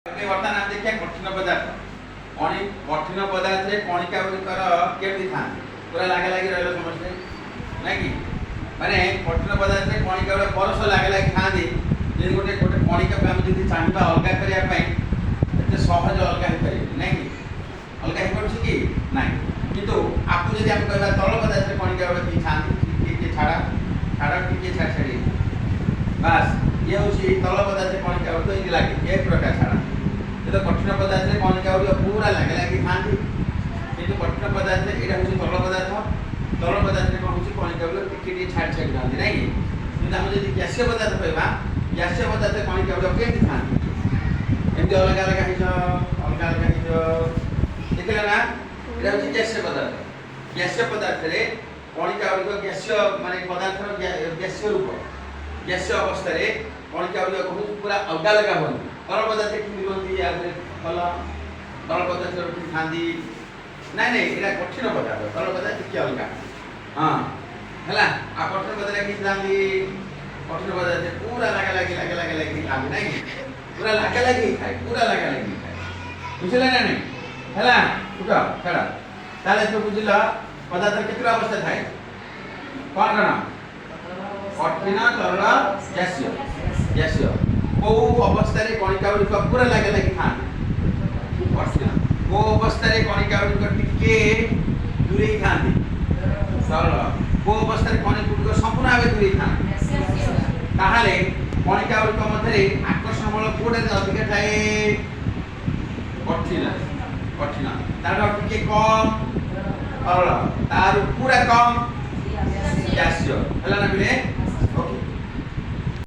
ବର୍ତ୍ତମାନ ଆମେ ଦେଖିବା କଠିନ ପଦାର୍ଥ। କଠିନ ପଦାର୍ଥରେ କଣିକା ଗୁଡ଼ିକର କେମିତି ଥାନ୍ତି ପୁରା ଲାଗା ଲାଗି ରହିଲ ସମସ୍ତେ ନାଇଁ କି ମାନେ କଠିନ ପଦାର୍ଥରେ କଣିକା ଗୁଡ଼ା ପରସ୍ପର ଲାଗା ଲାଗି ଥାନ୍ତି। ଯଦି ଗୋଟେ କଣିକାକୁ ଆମେ ଯଦି ଚାହିଁବା ଅଲଗା କରିବା ପାଇଁ ଏତେ ସହଜ ଅଲଗା ହେଇପାରିବନି ନାଇଁ କି ଅଲଗା ହେଇପାରୁଛି କି ନାହିଁ। କିନ୍ତୁ ଆକୁ ଯଦି ଆମେ କହିବା ତଳ ପଦାର୍ଥରେ କଣିକା ଗୁଡ଼ା କି ଥାନ୍ତି ଟିକେ ଛାଡ଼ ଟିକେ ଛାଡ଼ି ଛାଡ଼ି ବାସ୍ ଇଏ ହେଉଛି ତଳ ପଦାର୍ଥରେ କଣିକା ଗୁଡ଼ିକ ଏମିତି ଲାଗେ ଏ ପ୍ରକାର ଛାଡ଼। तो कठिन पदार्थ कणिका गुड़ पूरा लगे लगे था कि कठिन पदार्थ यहाँ हूँ तल पदार्थ तल पदार्थ कौन हो कणिका गुड़ टी छाड़ी छाड़ी था ना कि आम जब गैसीय पदार्थ कहवा गैसीय पदार्थ कणिका गुड़ कमी था एमती अलग अलग अलग अलग देखिले ना यहाँ हूँ गैसीय पदार्थ कणिका गुड़ गैसीय माने पदार्थ गैसीय रूप गैसीय अवस्था कणिका गुड़ कौन पूरा अलग अलग हूँ तल पदार्थ कि भल तल पदार्थ था ना नहीं यहाँ कठिन पदार्थ तल पदार्थ टी अलग हाँ है कठिन पदार्थ कि कठिन पदार्थ पूरा लगे लगे लगे लगे लगे था ना पूरा लगे लगे खाए पूरा लगे लगे खाए बुझे ना नहीं है उठ छाड़ा ताले तो बुझल पदार्थ केत अवस्था थाए कौन कौन कठिन तरल गैसीय गैसीय कौ अवस्था कणिका गुड़ पूरा लगे लगे था कठिन कौ अवस्था कणिका गुड़ टे दूरे था सरल कौ अवस्था कणिका गुड़ संपूर्ण भाव दूरे था कणिका गुड़ मध्य आकर्षण बल कौटे अधिक थाए कठिन कठिन तार टे कम सरल तार पूरा कम गैसीय है ना